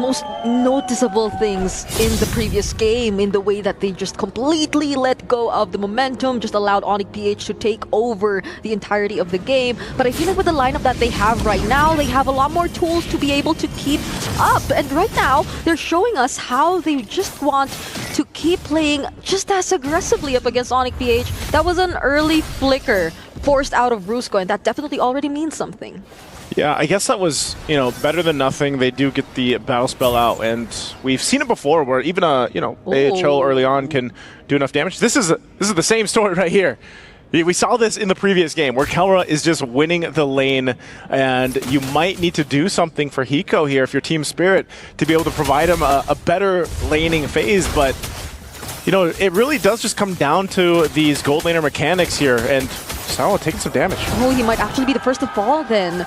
most noticeable things in the previous game, in the way that they just completely let go of the momentum, just allowed Onic PH to take over the entirety of the game. But I feel like with the lineup that they have right now, they have a lot more tools to be able to keep up. And right now, they're showing us how they just want to keep playing just as aggressively up against Onic PH. That was an early flicker forced out of Brusco, and that definitely already means something. Yeah, I guess that was, better than nothing. They do get the battle spell out, and we've seen it before where even AHO early on can do enough damage. This is the same story right here. We saw this in the previous game where Kelra is just winning the lane, and you might need to do something for Hiko here if you're Team Spirit to be able to provide him a better laning phase, but it really does just come down to these gold laner mechanics here, and Sao taking some damage. Oh, he might actually be the first to fall then.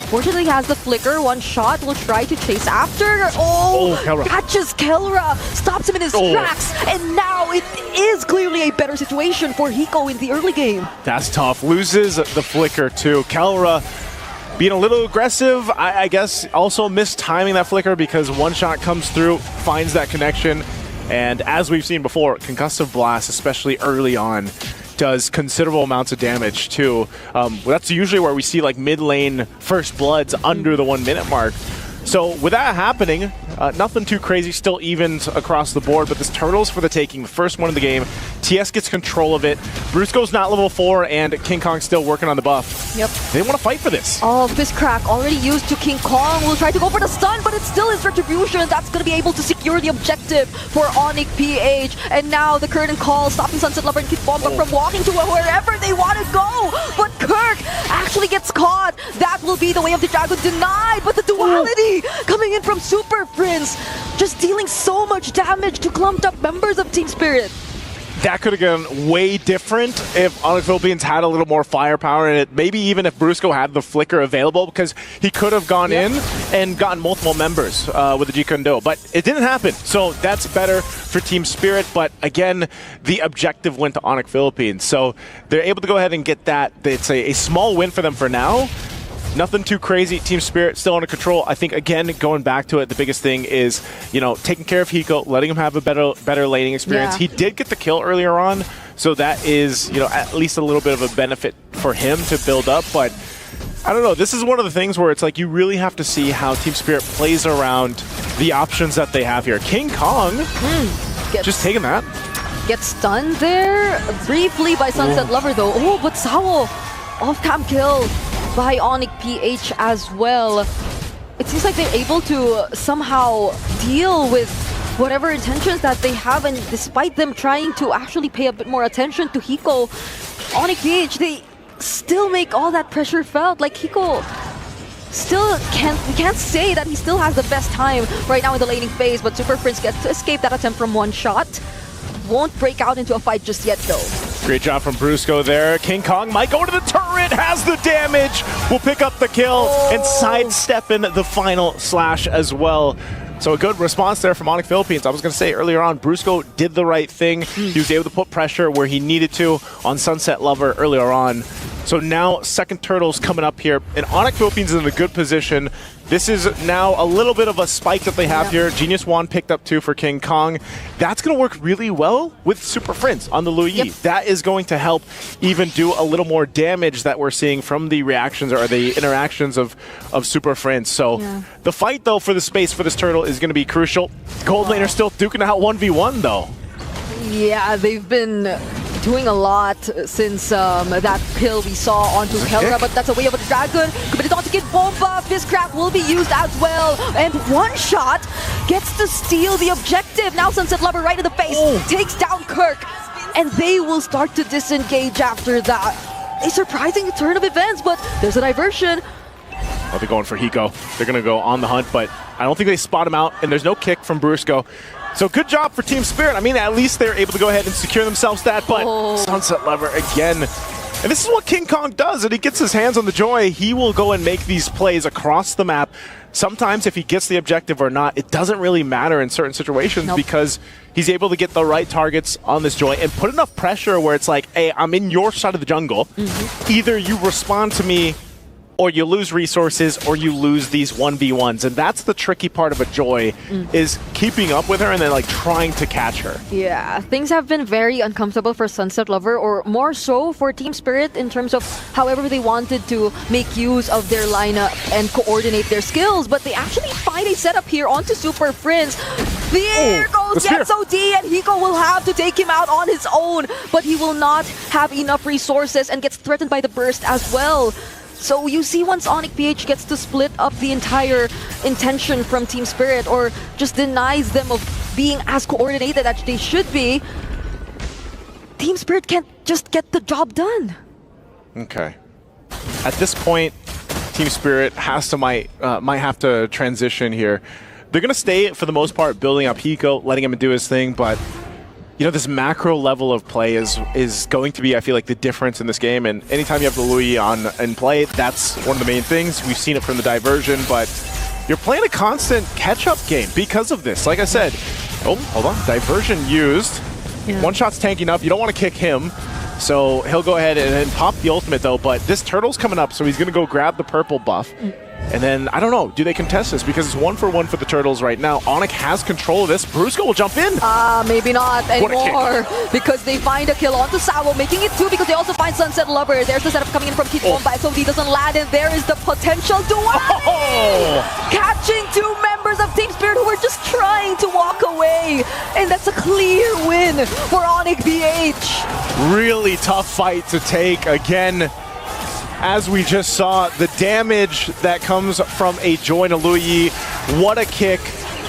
Fortunately, he has the flicker. One shot will try to chase after. Kelra catches Kelra, stops him in his tracks, and now it is clearly a better situation for Hiko in the early game. That's tough. Loses the flicker too. Kelra being a little aggressive, I guess also mistiming that flicker because one shot comes through, finds that connection, and as we've seen before, Concussive Blast, especially early on, does considerable amounts of damage too. That's usually where we see like mid lane first bloods under the 1 minute mark. So with that happening, nothing too crazy, still evens across the board, but this Turtle's for the taking, the first one in the game. TS gets control of it. Brusco's not level 4, and King Kong's still working on the buff. Yep. They want to fight for this. Oh, Fist Crack already used to King Kong. Will try to go for the stun, but it still is Retribution. That's going to be able to secure the objective for Onic PH. And now the curtain call, stopping Sunset Lover and Kid Bomba from walking to wherever they want to go. But Kirk actually gets caught. That will be the way of the dragon denied, but the duality coming in from Super Prince, just dealing so much damage to clumped up members of Team Spirit. That could have gone way different if Onic Philippines had a little more firepower in it. Maybe even if Brusco had the flicker available, because he could have gone in and gotten multiple members with the G Kundo. But it didn't happen, so that's better for Team Spirit. But again, the objective went to Onic Philippines. So they're able to go ahead and get that. It's a small win for them for now. Nothing too crazy. Team Spirit still under control. I think, again, going back to it, the biggest thing is, taking care of Hiko, letting him have a better laning experience. Yeah. He did get the kill earlier on, so that is, at least a little bit of a benefit for him to build up. But I don't know. This is one of the things where it's like you really have to see how Team Spirit plays around the options that they have here. King Kong, just taking that. Gets stunned there briefly by Sunset Lover, though. Oh, but Sao off-cam kill by Onic PH as well. It seems like they're able to somehow deal with whatever intentions that they have, and despite them trying to actually pay a bit more attention to Hiko, Onic PH, they still make all that pressure felt. Like Hiko still we can't say that he still has the best time right now in the laning phase, but Super Prince gets to escape that attempt from one shot. Won't break out into a fight just yet though. Great job from Brusco there. King Kong might go to the turret, has the damage, will pick up the kill and sidestep in the final slash as well. So a good response there from Onic Philippines. I was going to say earlier on, Brusco did the right thing. He was able to put pressure where he needed to on Sunset Lover earlier on. So now second Turtle's coming up here, and Onic Philippines is in a good position. This is now a little bit of a spike that they have here. Genius Wand picked up too for King Kong. That's going to work really well with Super Prince on the Lui. That is going to help even do a little more damage that we're seeing from the reactions or the interactions of Super Prince. So the fight though for the space for this Turtle is going to be crucial. Gold laner still duking out 1v1 though. Yeah, they've been doing a lot since that kill we saw onto Kelra, but that's a way of a dragon. Committed onto Kid Bomba. Fist Crack will be used as well. And one shot gets to steal the objective. Now Sunset Lover right in the face. Takes down Kirk. And they will start to disengage after that. A surprising turn of events, but there's a diversion. Oh, they're going for Hiko. They're going to go on the hunt, but I don't think they spot him out, and there's no kick from Brusco. So good job for Team Spirit. I mean, at least they're able to go ahead and secure themselves that, but Sunset Lover again. And this is what King Kong does, and he gets his hands on the joy. He will go and make these plays across the map. Sometimes if he gets the objective or not, it doesn't really matter in certain situations because he's able to get the right targets on this joy and put enough pressure where it's like, hey, I'm in your side of the jungle. Either you respond to me or you lose resources, or you lose these 1v1s. And that's the tricky part of a Joy, is keeping up with her and then like trying to catch her. Yeah, things have been very uncomfortable for Sunset Lover, or more so for Team Spirit, in terms of however they wanted to make use of their lineup and coordinate their skills. But they actually find a setup here onto Super Prince. There goes XOD, and Hiko will have to take him out on his own, but he will not have enough resources and gets threatened by the burst as well. So you see, once Onic PH gets to split up the entire intention from Team Spirit, or just denies them of being as coordinated as they should be, Team Spirit can't just get the job done. Okay. At this point, Team Spirit might have to transition here. They're going to stay, for the most part, building up Hiko, letting him do his thing, but you know, this macro level of play is going to be, I feel like, the difference in this game. And anytime you have the Louis on in play, that's one of the main things. We've seen it from the diversion, but you're playing a constant catch-up game because of this. Like I said, oh, hold on, diversion used. Yeah. One shot's tanking up. You don't want to kick him, so he'll go ahead and pop the ultimate, though. But this turtle's coming up, so he's going to go grab the purple buff. And then, I don't know, do they contest this? Because it's 1-for-1 for the Turtles right now. Onic has control of this. Brusco will jump in. Maybe not anymore. Because they find a kill onto Sawo, making it 2 because they also find Sunset Lover. There's the setup coming in from Kid Bomba. SOD doesn't land, and there is the potential duality! Catching 2 members of Team Spirit who were just trying to walk away. And that's a clear win for Onic BH. Really tough fight to take. Again, as we just saw, the damage that comes from a Joy and a Louis, what a kick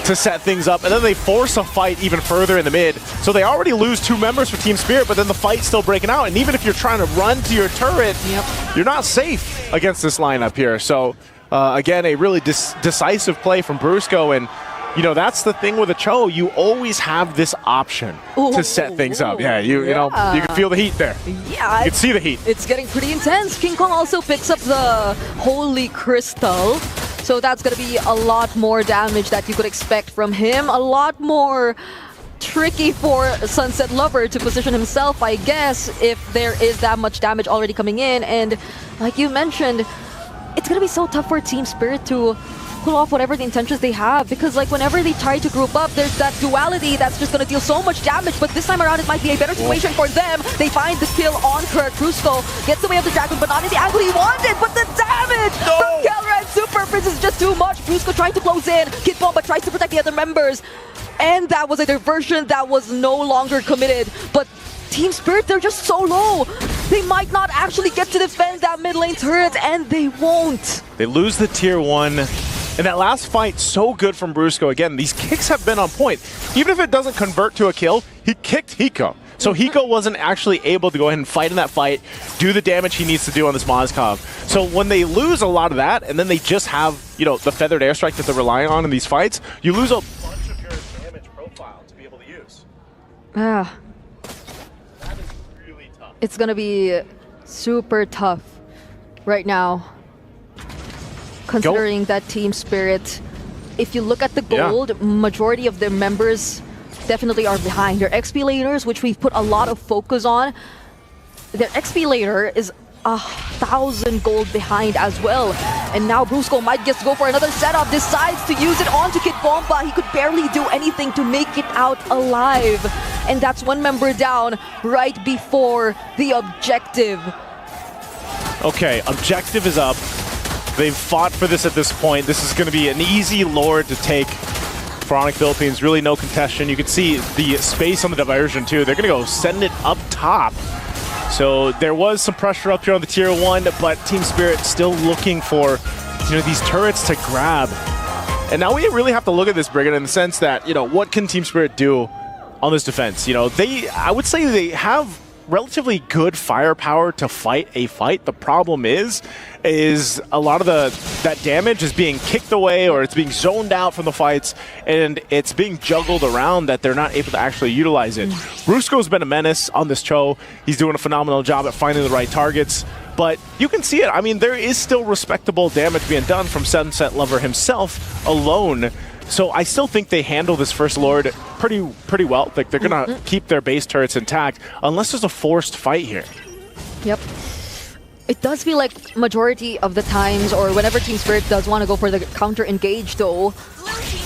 to set things up. And then they force a fight even further in the mid. So they already lose 2 members for Team Spirit, but then the fight's still breaking out. And even if you're trying to run to your turret, you're not safe against this lineup here. So again, a really decisive play from Brusco. And you know, that's the thing with a Cho. You always have this option to set things up. Yeah, you know, you can feel the heat there. Yeah, you can see the heat. It's getting pretty intense. King Kong also picks up the Holy Crystal. So that's going to be a lot more damage that you could expect from him. A lot more tricky for Sunset Lover to position himself, I guess, if there is that much damage already coming in. And like you mentioned, it's going to be so tough for Team Spirit to pull off whatever the intentions they have, because like whenever they try to group up, there's that duality that's just going to deal so much damage. But this time around, it might be a better situation for them. They find the kill on Kurt. Brusco gets away of the dragon, but not in the angle he wanted. But the damage from Keller and Super Prince is just too much. Brusco trying to close in. Kid Bomba tries to protect the other members, and that was a diversion that was no longer committed. But Team Spirit, they're just so low. They might not actually get to defend that mid lane turret, and they won't. They lose the tier 1. And that last fight, so good from Brusco. Again, these kicks have been on point. Even if it doesn't convert to a kill, he kicked Hiko. So Hiko wasn't actually able to go ahead and fight in that fight, do the damage he needs to do on this Mozkov. So when they lose a lot of that, and then they just have, you know, the feathered airstrike that they're relying on in these fights, you lose a bunch of your damage profile to be able to use. That is really tough. It's gonna be super tough right now, considering that Team Spirit, if you look at the gold, majority of their members definitely are behind. Their XP laners, which we've put a lot of focus on, their XP laner is 1,000 gold behind as well. And now Brusco might just go for another setup, decides to use it onto Kid Bomba. He could barely do anything to make it out alive. And that's 1 member down right before the objective. Okay, objective is up. They've fought for this at this point. This is going to be an easy Lord to take for Onic Philippines. Really no contestation. You can see the space on the diversion too. They're going to go send it up top. So there was some pressure up here on the tier 1, but Team Spirit still looking for, you know, these turrets to grab. And now we really have to look at this, Brigand, in the sense that, you know, what can Team Spirit do on this defense? You know, I would say they have relatively good firepower to fight a fight. The problem is a lot of that damage is being kicked away, or it's being zoned out from the fights, and it's being juggled around that they're not able to actually utilize it. Brusco's been a menace on this Cho. He's doing a phenomenal job at finding the right targets, but you can see it. I mean, there is still respectable damage being done from Sunset Lover himself alone. So I still think they handle this first Lord pretty well. Like, they're gonna keep their base turrets intact unless there's a forced fight here. Yep. It does feel like majority of the times, or whenever Team Spirit does want to go for the counter engage though,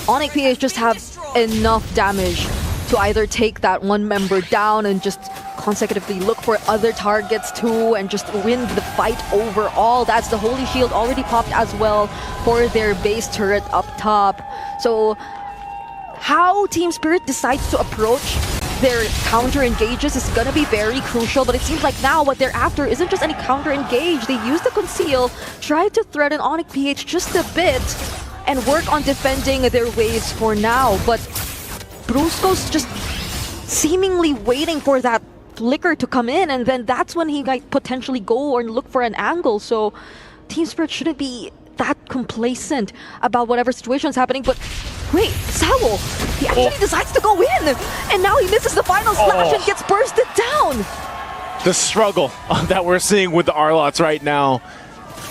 Onic PH just have enough damage to either take that one member down and just consecutively look for other targets too and just win the fight overall. That's the Holy Shield already popped as well for their base turret up top. So how Team Spirit decides to approach their counter engages is gonna be very crucial, but it seems like now what they're after isn't just any counter engage. They use the conceal, try to threaten Onic PH just a bit, and work on defending their waves for now. But Brusco's just seemingly waiting for that flicker to come in, and then that's when he might potentially go or look for an angle. So Team Spirit shouldn't be that complacent about whatever situation is happening. But wait, Sawo, he actually decides to go in, and now he misses the final slash and gets bursted down. The struggle that we're seeing with the Arlots right now,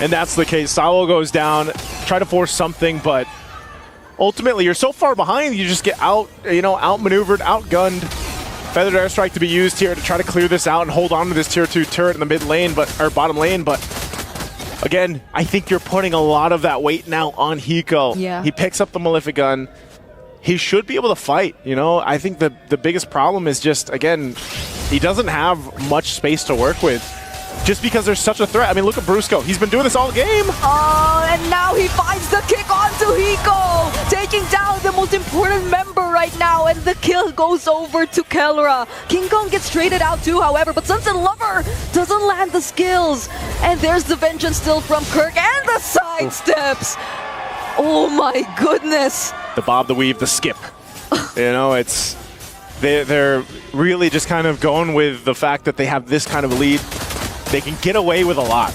and that's the case. Sawo goes down, try to force something, but ultimately you're so far behind, you just get outmaneuvered, outgunned. Feathered Airstrike to be used here to try to clear this out and hold on to this tier 2 turret in the mid lane, or bottom lane, but again, I think you're putting a lot of that weight now on Hiko. Yeah. He picks up the Malefic Gun. He should be able to fight, I think the biggest problem is just, again, he doesn't have much space to work with. Just because there's such a threat. I mean, look at Brusco. He's been doing this all game. Oh, and now he finds the kick onto Hiko, taking down the most important member right now, and the kill goes over to Kelra. King Kong gets traded out too, however, but Sunset Lover doesn't land the skills. And there's the vengeance still from Kirk, and the side steps. Oh my goodness. The bob, the weave, the skip. It's they're really just kind of going with the fact that they have this kind of lead. They can get away with a lot,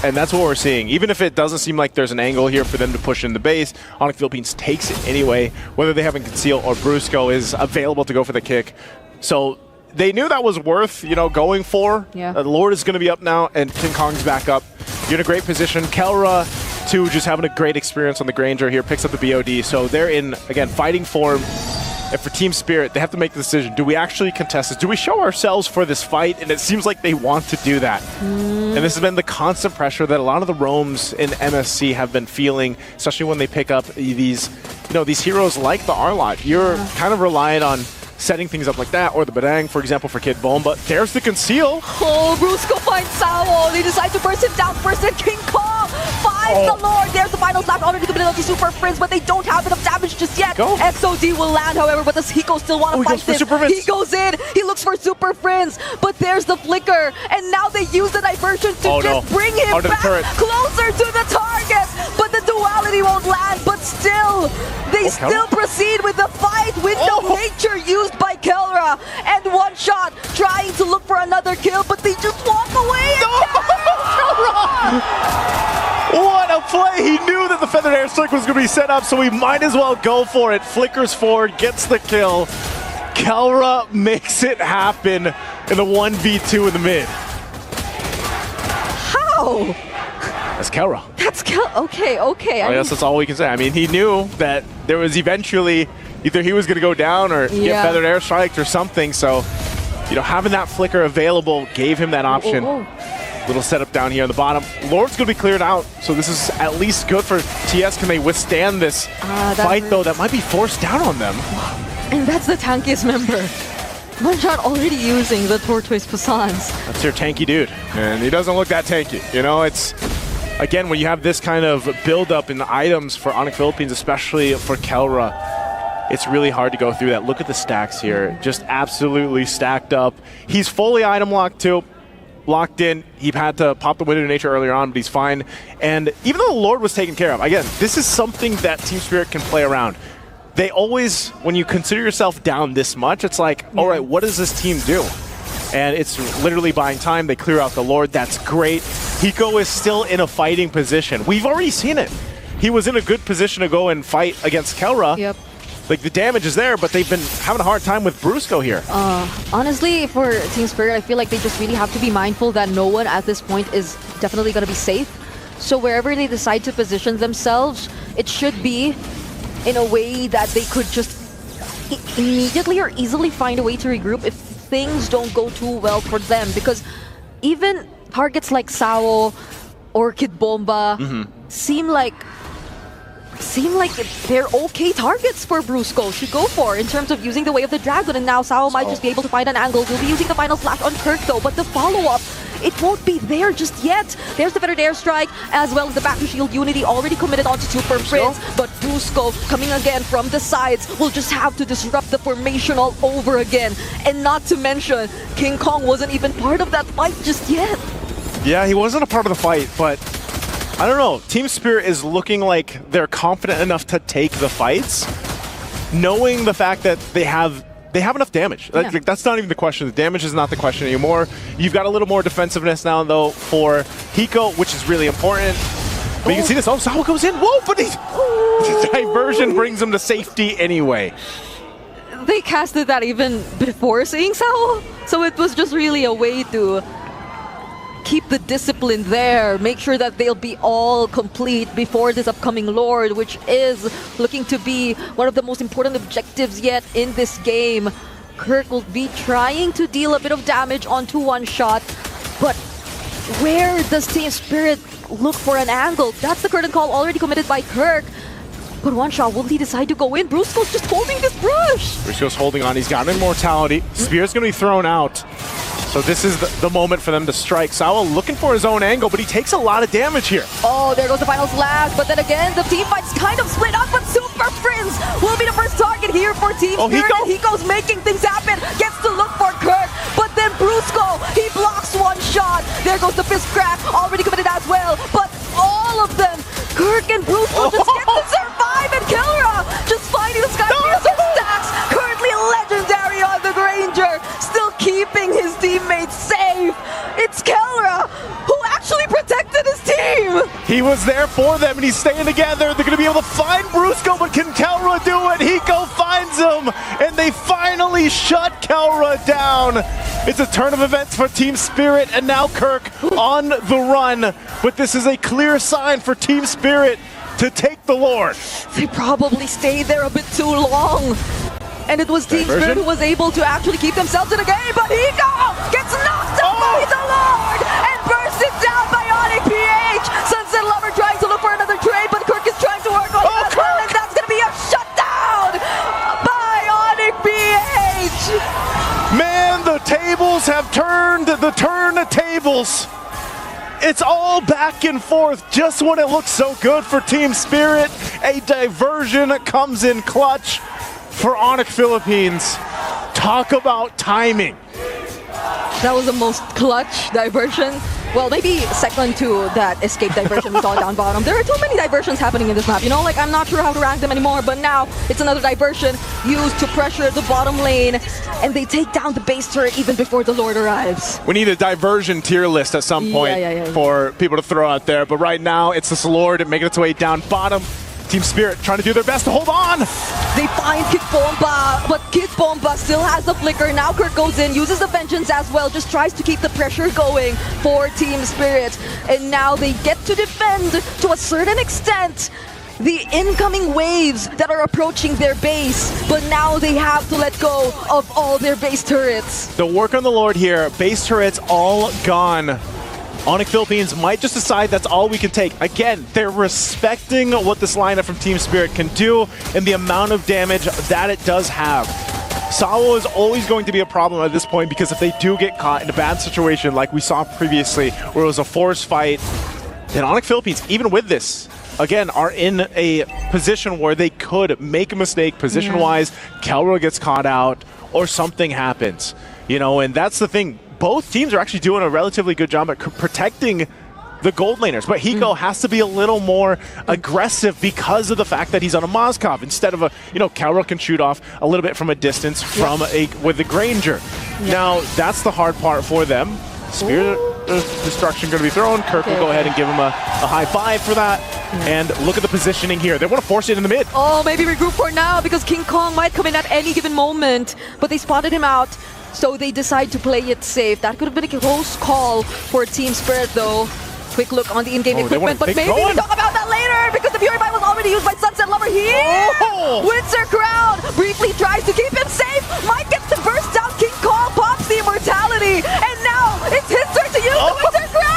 and that's what we're seeing. Even if it doesn't seem like there's an angle here for them to push in the base, Onic Philippines takes it anyway, whether they haven't conceal or Brusco is available to go for the kick. So they knew that was worth, going for. Yeah. The Lord is going to be up now, and King Kong's back up. You're in a great position. Kelra, too, just having a great experience on the Granger here, picks up the BOD. So they're in, again, fighting form. And for Team Spirit, they have to make the decision. Do we actually contest this? Do we show ourselves for this fight? And it seems like they want to do that. And this has been the constant pressure that a lot of the roams in MSC have been feeling, especially when they pick up these, these heroes like the Arlot. You're kind of reliant on setting things up like that, or the Badang, for example, for Kid Bone, but there's the conceal. Oh, Brusco finds Sawo. They decide to burst him down first, and King Kong finds the Lord. There's the final slap already to ability Super Prince, but they don't have enough damage just yet. XOD will land, however, but does Hiko still want to fight this? He goes in, he looks for Super Prince, but there's the flicker, and now they use the diversion to just bring him back closer to the target, but the duality won't land, but still, they still proceed with the fight. Window nature used by Kelra, and one shot trying to look for another kill, but they just walk away. What a play! He knew that the Feathered Airstrike was going to be set up, so he might as well go for it. Flickers forward, gets the kill. Kelra makes it happen in the 1v2 in the mid. How? That's Kelra. That's okay. I guess that's all we can say. I mean, he knew that there was eventually either he was going to go down or get Feathered Airstriked or something, so having that flicker available gave him that option. Little setup down here on the bottom. Lord's going to be cleared out, so this is at least good for TS. Can they withstand this fight, though? That might be forced down on them. And that's the tankiest member. One-shot already using the Tortoise Passans. That's your tanky dude, and he doesn't look that tanky. It's, again, when you have this kind of build-up in items for Onic Philippines, especially for Kelra, it's really hard to go through that. Look at the stacks here. Just absolutely stacked up. He's fully item locked, too. Locked in. He had to pop the Window of Nature earlier on, but he's fine. And even though the Lord was taken care of, again, this is something that Team Spirit can play around. They always, when you consider yourself down this much, it's like, all right, what does this team do? And it's literally buying time. They clear out the Lord. That's great. Hiko is still in a fighting position. We've already seen it. He was in a good position to go and fight against Kelra. Yep. Like, the damage is there, but they've been having a hard time with Brusco here. Honestly, for Team Spirit, I feel like they just really have to be mindful that no one at this point is definitely going to be safe. So wherever they decide to position themselves, it should be in a way that they could just immediately or easily find a way to regroup if things don't go too well for them. Because even targets like Sao or Kid Bomba seem like they're okay targets for Brusco to go for in terms of using the Way of the Dragon, and now Sao might just be able to find an angle. We'll be using the final flash on Kirk though, but the follow-up, it won't be there just yet. There's the Fettered Airstrike, as well as the back to shield Unity already committed onto Super Prince, but Brusco coming again from the sides will just have to disrupt the formation all over again. And not to mention, King Kong wasn't even part of that fight just yet. Yeah, he wasn't a part of the fight, but I don't know. Team Spirit is looking like they're confident enough to take the fights, knowing the fact that they have enough damage. Yeah. That's not even the question. The damage is not the question anymore. You've got a little more defensiveness now, though, for Hiko, which is really important. But you can see this. Oh, Sao goes in. Whoa, but the diversion brings him to safety anyway. They casted that even before seeing Sao, so it was just really a way to keep the discipline there, make sure that they'll be all complete before this upcoming Lord, which is looking to be one of the most important objectives yet in this game. Kirk will be trying to deal a bit of damage onto one shot, but where does Team Spirit look for an angle? That's the curtain call already committed by Kirk. But one shot, will he decide to go in? Brusco's just holding this brush. Brusco's holding on. He's got immortality. Spear's going to be thrown out. So this is the moment for them to strike. Sao looking for his own angle, but he takes a lot of damage here. Oh, there goes the final slash. But then again, the team fight's kind of split up, but Super Prince will be the first target here for Team Spirit. Hiko's making things happen. Gets to look for Kirk, but then Brusco, he blocks one shot. There goes the fist crack, already committed as well. But all of them, Kirk and Brusco just get to survive, and Kelra just finding the Skyfiercer stacks. Currently legendary on the Granger, still keeping his teammates safe. It's Kelra who actually protected his team. He was there for them, and he's staying together. They're going to be able to find Brusco, but can Kelra do it? Hiko finds him, and they finally shut Kelra down. It's a turn of events for Team Spirit, and now Kirk on the run. But this is a clear sign for Team Spirit to take the Lord. They probably stayed there a bit too long. And it was Team Spirit who was able to actually keep themselves in the game, but Hiko gets knocked out by the Lord and bursted down by Onic PH. Sunset Lover trying to look for another trade, but Kirk is trying to work on it as well, and that's going to be a shutdown by Onic PH. Man, the tables have turned, the tables. It's all back and forth just when it looks so good for Team Spirit. A diversion comes in clutch for Onic Philippines. Talk about timing. That was the most clutch diversion. Well, maybe second to that escape diversion we saw down bottom. There are too many diversions happening in this map, you know? Like, I'm not sure how to rank them anymore, but now it's another diversion used to pressure the bottom lane, and they take down the base turret even before the Lord arrives. We need a diversion tier list at some point for people to throw out there, but right now it's this Lord making its way down bottom. Team Spirit trying to do their best to hold on. They find Kid Bomba, but Kid Bomba still has the flicker. Now Kirk goes in, uses the Vengeance as well, just tries to keep the pressure going for Team Spirit. And now they get to defend, to a certain extent, the incoming waves that are approaching their base. But now they have to let go of all their base turrets. The work on the Lord here, base turrets all gone. Onic Philippines might just decide that's all we can take. Again, they're respecting what this lineup from Team Spirit can do and the amount of damage that it does have. Sao is always going to be a problem at this point, because if they do get caught in a bad situation like we saw previously where it was a forced fight, then Onic Philippines, even with this, again, are in a position where they could make a mistake position-wise, Kelra gets caught out, or something happens. You know, and that's the thing. Both teams are actually doing a relatively good job at protecting the gold laners, but Hiko has to be a little more aggressive because of the fact that he's on a Moskov instead of a, you know, Kelra can shoot off a little bit from a distance from with the Granger. Now, that's the hard part for them. Spear Destruction going to be thrown. Kirk will go ahead and give him a high five for that. And look at the positioning here. They want to force it in the mid. Oh, maybe regroup for now, because King Kong might come in at any given moment, but they spotted him out. So they decide to play it safe. That could have been a close call for Team Spirit, though. Quick look on the in-game equipment, but maybe we'll talk about that later, because the Fury Bite was already used by Sunset Lover here! Windsor Crown briefly tries to keep him safe. Might get to burst down. King Kong pops the immortality, and now it's his turn to use the Windsor Crown!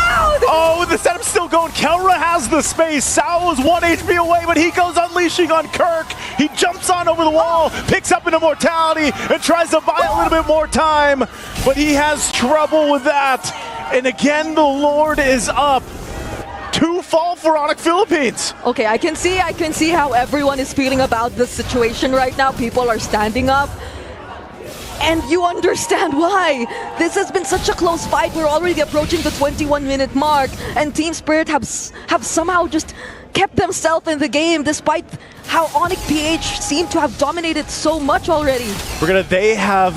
the space. Sao's 1 HP away, but he goes unleashing on Kirk. He jumps on over the wall, picks up an immortality, and tries to buy a little bit more time, but he has trouble with that. And again, the Lord is up. 2 fall for Onic Philippines. Okay, I can see how everyone is feeling about this situation right now. People are standing up. And you understand why. This has been such a close fight. We're already approaching the 21-minute mark, and Team Spirit have somehow just kept themselves in the game despite how Onic PH seem to have dominated so much already. They have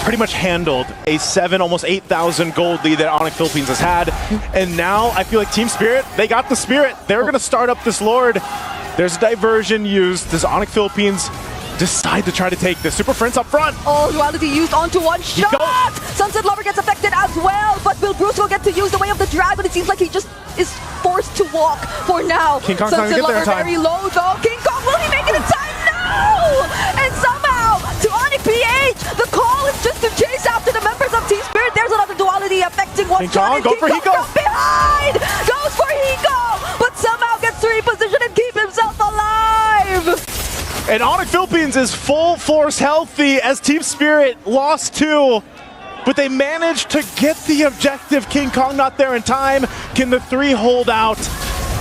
pretty much handled a 7, almost 8,000 gold lead that Onic Philippines has had. And now I feel like Team Spirit, they got the spirit. They're gonna start up this Lord. There's a diversion used. Does Onic Philippines decide to try to take the Super Prince up front? Oh, duality used onto one shot! Sunset Lover gets affected as well, but will Bruce get to use the way of the dragon? It seems like he just is forced to walk for now. King Kong's Sunset Lover there very low though. King Kong, will he make it in time? No! And somehow, to Onic PH, the call is just to chase after the members of Team Spirit. There's another duality affecting one King shot. Kong, go for Hiko! From behind! Goes for Hiko! But somehow gets to reposition and keep himself alive! And Onic Philippines is full force healthy as Team Spirit lost 2, but they managed to get the objective. King Kong not there in time. Can the 3 hold out?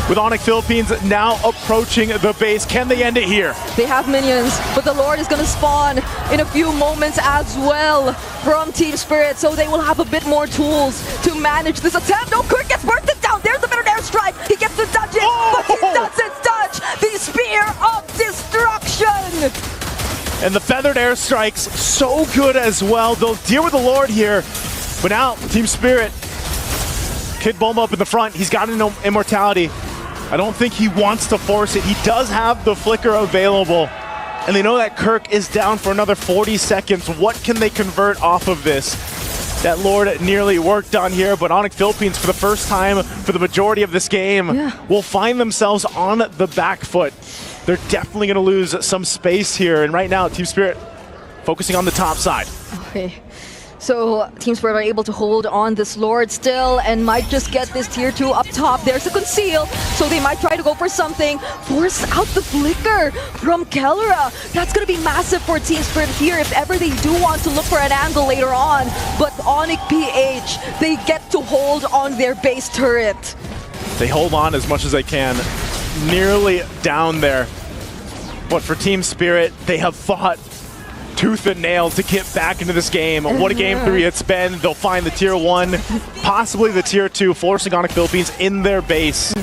With Onic Philippines now approaching the base. Can they end it here? They have minions, but the Lord is going to spawn in a few moments as well from Team Spirit, so they will have a bit more tools to manage this attempt. Oh, Kirk gets bursted down. There's the better airstrike. He gets to touch it, but he doesn't touch the Spear of Destruction. And the feathered airstrikes, so good as well. They'll deal with the Lord here, but now Team Spirit, Kid Bulma up in the front. He's got an immortality. I don't think he wants to force it. He does have the flicker available. And they know that Kirk is down for another 40 seconds. What can they convert off of this? That Lord nearly worked on here, but Onic Philippines, for the first time for the majority of this game, will find themselves on the back foot. They're definitely going to lose some space here. And right now, Team Spirit focusing on the top side. Okay. So Team Spirit are able to hold on this Lord still and might just get this tier 2 up top. There's a conceal, so they might try to go for something. Force out the flicker from Kellera. That's going to be massive for Team Spirit here if ever they do want to look for an angle later on. But Onic PH, they get to hold on their base turret. They hold on as much as they can. Nearly down there. But for Team Spirit, they have fought tooth and nail to get back into this game. What a game 3 it's been. They'll find the tier 1, possibly the tier 2, forcing Onic Philippines in their base.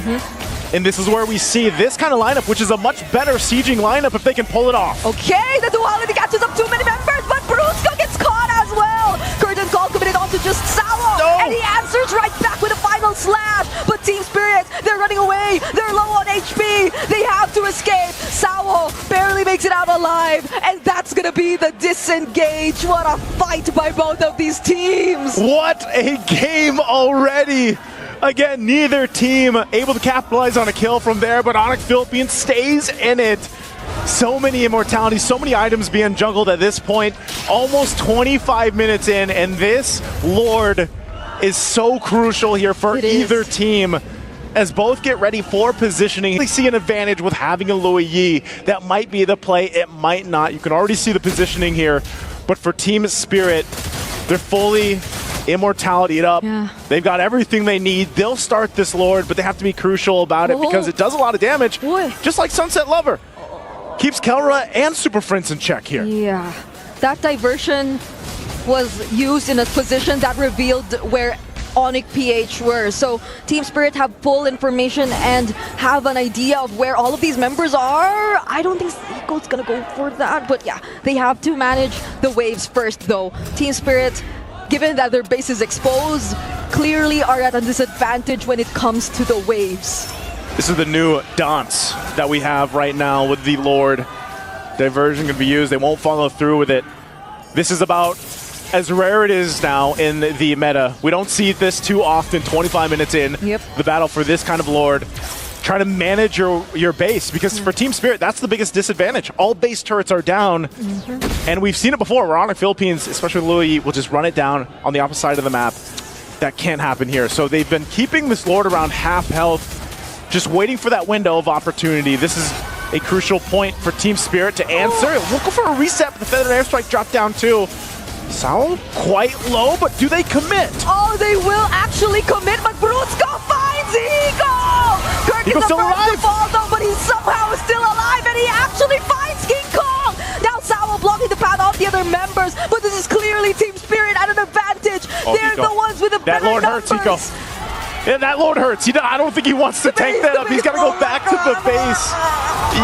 And this is where we see this kind of lineup, which is a much better sieging lineup if they can pull it off. Okay, the duality catches up too many members, but Brusco gets caught as well. Curtain call committed onto just Sao, and he answers right back with a final slash. But Team Spirit, they're running away. They're low on HP. They have to escape. Sao barely makes it out alive, and that's gonna be the disengage. What a fight by both of these teams. What a game already. Again, neither team able to capitalize on a kill from there, but Onic Philippines stays in it. So many immortalities, so many items being juggled at this point. Almost 25 minutes in, and this Lord is so crucial here for either team. As both get ready for positioning, they see an advantage with having a Louis Yi. That might be the play, it might not. You can already see the positioning here. But for Team Spirit, they're fully immortality it up. They've got everything they need. They'll start this Lord, but they have to be crucial about it because it does a lot of damage. Just like Sunset Lover. Keeps Kellera and Super Prince in check here. Yeah. That diversion was used in a position that revealed where Onic PH were. So Team Spirit have full information and have an idea of where all of these members are. I don't think Seiko's gonna go for that, but yeah, they have to manage the waves first though. Team Spirit, given that their base is exposed, clearly are at a disadvantage when it comes to the waves. This is the new dance that we have right now with the Lord. Diversion can be used, they won't follow through with it. This is about as rare it is now in the meta. We don't see this too often, 25 minutes in the battle for this kind of Lord. Try to manage your base, because for Team Spirit, that's the biggest disadvantage. All base turrets are down, and we've seen it before, where Onic Philippines, especially with Louis, will just run it down on the opposite side of the map. That can't happen here. So they've been keeping this Lord around half health, just waiting for that window of opportunity. This is a crucial point for Team Spirit to answer. We'll go for a reset, but the Feathered Airstrike dropped down too. Sao quite low, but do they commit? Oh, they will actually commit, but Brusco finds Hiko! Kirk is the still first alive. to fall though, but he's somehow still alive, and he actually finds King Kong! Now Sao blocking the path of the other members, but this is clearly Team Spirit at an advantage. They're Hiko. the ones with the That better Lord hurts, numbers. Hiko. Yeah, that Lord hurts. I don't think he wants to tank that up. He's got to go back to the base.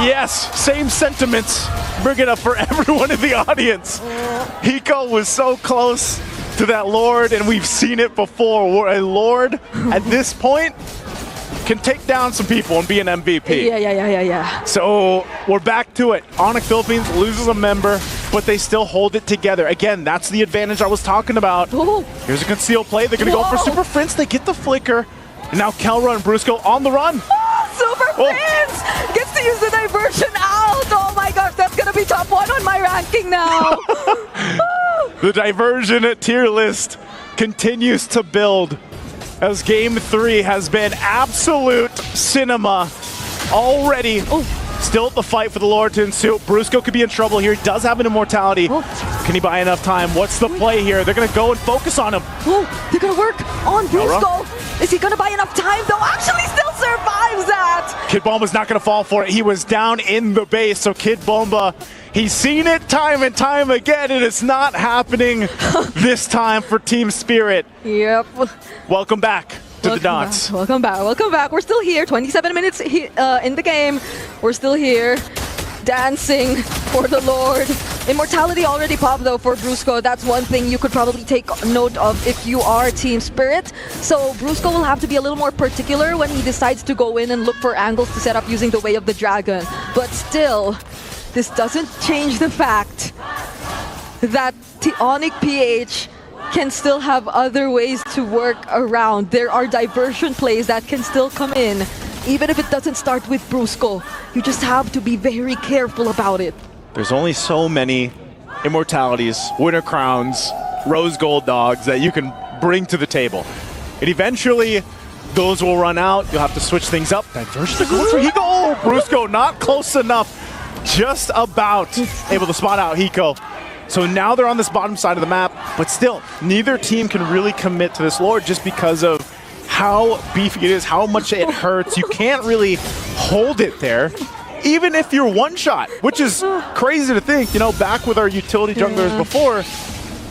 Yes, same sentiments. Bring it up for everyone in the audience. Hiko was so close to that Lord, and we've seen it before, where a Lord at this point can take down some people and be an MVP. Yeah. So we're back to it. Onic Philippines loses a member, but they still hold it together. Again, that's the advantage I was talking about. Ooh. Here's a concealed play. They're going to go for Super Prince. They get the flicker. And now Kelra and Brusco on the run. Super Prince gets to use the diversion out. Oh my gosh, that's going to be top 1 on my ranking now. The diversion tier list continues to build as Game 3 has been absolute cinema already. Still the fight for the Lord to ensue. Brusco could be in trouble here. He does have an immortality. Can he buy enough time? What's the play here? They're going to go and focus on him. They're going to work on Brusco. Is he going to buy enough time though? Actually still survives that. Kid Bomba's not going to fall for it. He was down in the base, so Kid Bomba, he's seen it time and time again, and it's not happening this time for Team Spirit. Yep. Welcome back to the Dots. Welcome back. We're still here. 27 minutes in the game. We're still here. Dancing for the Lord. Immortality already popped though for Brusco. That's one thing you could probably take note of if you are Team Spirit. So Brusco will have to be a little more particular when he decides to go in and look for angles to set up using the Way of the Dragon. But still, this doesn't change the fact that Onic PH can still have other ways to work around. There are diversion plays that can still come in, even if it doesn't start with Brusco. You just have to be very careful about it. There's only so many immortalities, winter crowns, rose gold dogs that you can bring to the table. And eventually, those will run out. You'll have to switch things up. Diversion going for Hiko. Oh, Brusco not close enough. Just about able to spot out Hiko. So now they're on this bottom side of the map, but still, neither team can really commit to this Lord just because of how beefy it is, how much it hurts. You can't really hold it there, even if you're one shot, which is crazy to think. You know, back with our utility junglers before,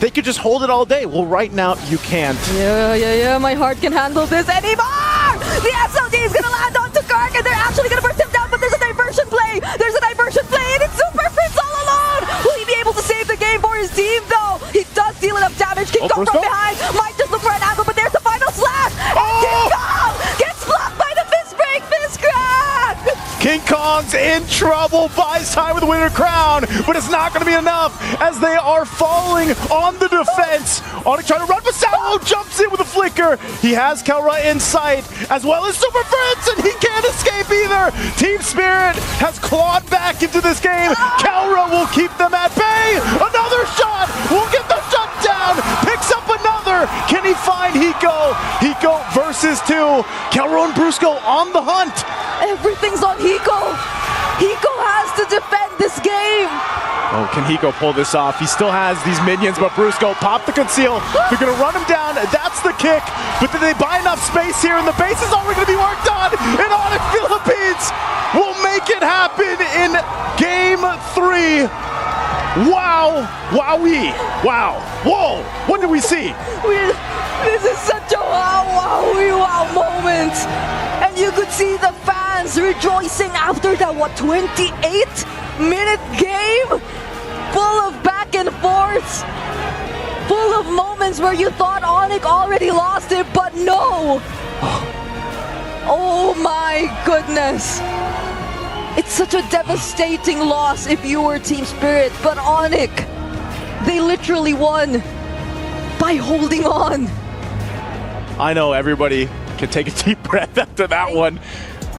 they could just hold it all day. Well, right now, you can't. Yeah, my heart can handle this anymore! The SOD is gonna land onto Kark, and they're actually gonna burst him down, but there's a diversion play! And it's Super Prince all alone! Will he be able to save the game for his team, though? He does deal enough damage. King Kong from behind might just look for an angle, but there's the final slash! And King Kong gets blocked by the fist break, fist crack! King Kong's in trouble, buys time with the Winter Crown, but it's not going to be enough as they are falling on the defense. Onic trying to run, but Sao jumps in with a flicker. He has Kelra in sight, as well as Super Prince, and he can't escape either. Team Spirit has clawed back into this game. Kelra will keep them at bay. Another shot will get the shutdown. Picks up another. Can he find Hiko? Hiko versus 2. Kelra and Brusco on the hunt. Everything's on Hiko. Hiko has to defend this game. Oh, can Hiko pull this off? He still has these minions, but Brusco pop the conceal. They're going to run him down. That's the kick. But did they buy enough space here? And the base is already going to be worked on. And Onic Philippines will make it happen in Game 3. Wow. Wowee. Wow. Whoa. What did we see? This is such a wow moment. And you could see the fans rejoicing after that, 28-minute game? Full of back and forths. Full of moments where you thought Onic already lost it, but no. Oh my goodness. It's such a devastating loss if you were Team Spirit, but Onic, they literally won by holding on. I know everybody can take a deep breath after that one.